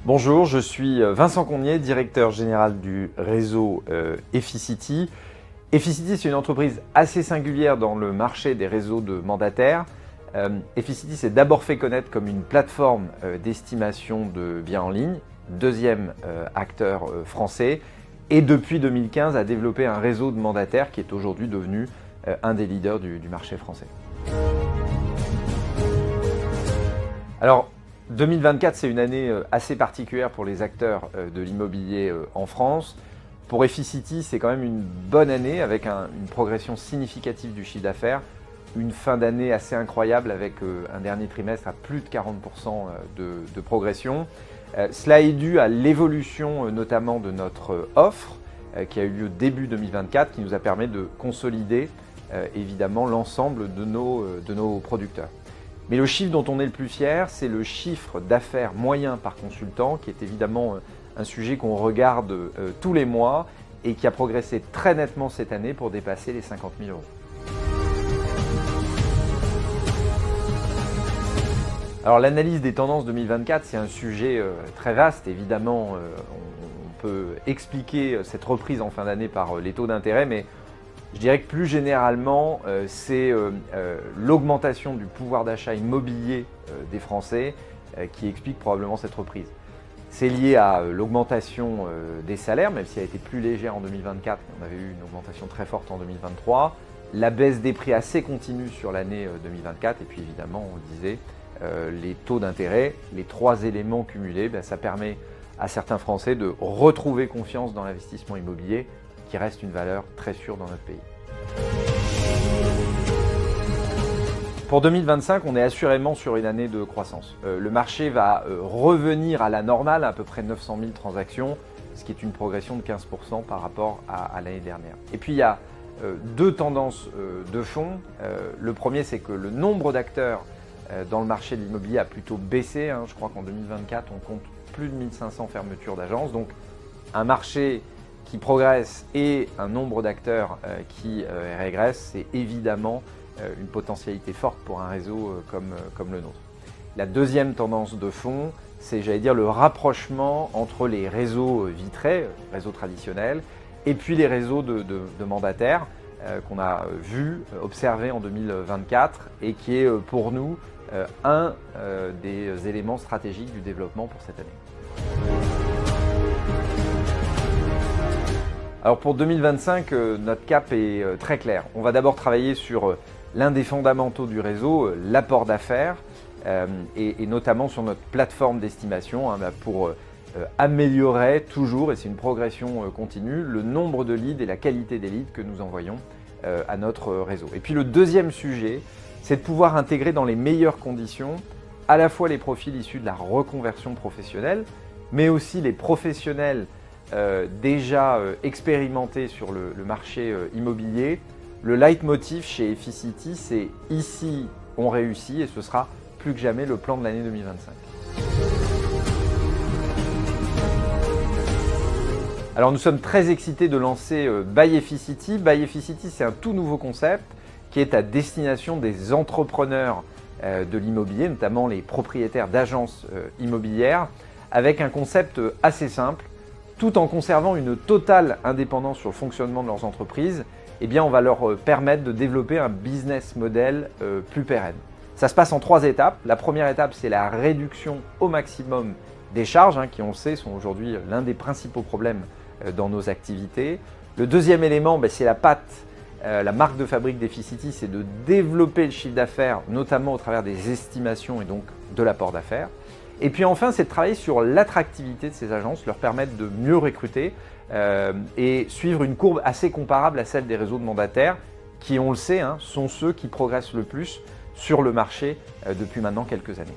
Bonjour, je suis Vincent Connier, directeur général du réseau Efficity. Efficity, c'est une entreprise assez singulière dans le marché des réseaux de mandataires. Efficity s'est d'abord fait connaître comme une plateforme d'estimation de biens en ligne, deuxième acteur français, et depuis 2015 a développé un réseau de mandataires qui est aujourd'hui devenu un des leaders du marché français. Alors, 2024, c'est une année assez particulière pour les acteurs de l'immobilier en France. Pour Efficity, c'est quand même une bonne année avec une progression significative du chiffre d'affaires, une fin d'année assez incroyable avec un dernier trimestre à plus de 40% de progression. Cela est dû à l'évolution notamment de notre offre qui a eu lieu début 2024, qui nous a permis de consolider évidemment l'ensemble de nos producteurs. Mais le chiffre dont on est le plus fier, c'est le chiffre d'affaires moyen par consultant, qui est évidemment un sujet qu'on regarde tous les mois et qui a progressé très nettement cette année pour dépasser les 50 000 euros. Alors l'analyse des tendances 2024, c'est un sujet très vaste. Évidemment, on peut expliquer cette reprise en fin d'année par les taux d'intérêt, mais je dirais que plus généralement, c'est l'augmentation du pouvoir d'achat immobilier des Français qui explique probablement cette reprise. C'est lié à l'augmentation des salaires, même si elle a été plus légère en 2024, on avait eu une augmentation très forte en 2023. La baisse des prix assez continue sur l'année 2024, et puis évidemment, on le disait, les taux d'intérêt, les trois éléments cumulés, ça permet à certains Français de retrouver confiance dans l'investissement immobilier, qui reste une valeur très sûre dans notre pays. Pour 2025, on est assurément sur une année de croissance. Le marché va revenir à la normale, à peu près 900 000 transactions, ce qui est une progression de 15% par rapport à l'année dernière. Et puis il y a deux tendances de fond. Le premier, c'est que le nombre d'acteurs dans le marché de l'immobilier a plutôt baissé. Je crois qu'en 2024, on compte plus de 1500 fermetures d'agences. Donc un marché qui progresse et un nombre d'acteurs qui régresse, c'est évidemment une potentialité forte pour un réseau comme le nôtre. La deuxième tendance de fond, c'est, j'allais dire, le rapprochement entre les réseaux vitrés, réseaux traditionnels, et puis les réseaux de mandataires qu'on a vu, observé en 2024 et qui est pour nous un des éléments stratégiques du développement pour cette année. Alors pour 2025, notre cap est très clair. On va d'abord travailler sur l'un des fondamentaux du réseau, l'apport d'affaires, et notamment sur notre plateforme d'estimation pour améliorer toujours, et c'est une progression continue, le nombre de leads et la qualité des leads que nous envoyons à notre réseau. Et puis le deuxième sujet, c'est de pouvoir intégrer dans les meilleures conditions à la fois les profils issus de la reconversion professionnelle, mais aussi les professionnels déjà expérimentés sur le marché immobilier. Le leitmotiv chez Efficity, c'est « ici, on réussit » et ce sera plus que jamais le plan de l'année 2025. Alors nous sommes très excités de lancer By Efficity. By Efficity, c'est un tout nouveau concept qui est à destination des entrepreneurs de l'immobilier, notamment les propriétaires d'agences immobilières, avec un concept assez simple. Tout en conservant une totale indépendance sur le fonctionnement de leurs entreprises, on va leur permettre de développer un business model plus pérenne. Ça se passe en 3 étapes. La première étape, c'est la réduction au maximum des charges, qui on le sait sont aujourd'hui l'un des principaux problèmes dans nos activités. Le deuxième élément, c'est la patte, la marque de fabrique d'Efficity, c'est de développer le chiffre d'affaires, notamment au travers des estimations et donc de l'apport d'affaires. Et puis enfin, c'est de travailler sur l'attractivité de ces agences, leur permettre de mieux recruter et suivre une courbe assez comparable à celle des réseaux de mandataires qui, on le sait, sont ceux qui progressent le plus sur le marché depuis maintenant quelques années.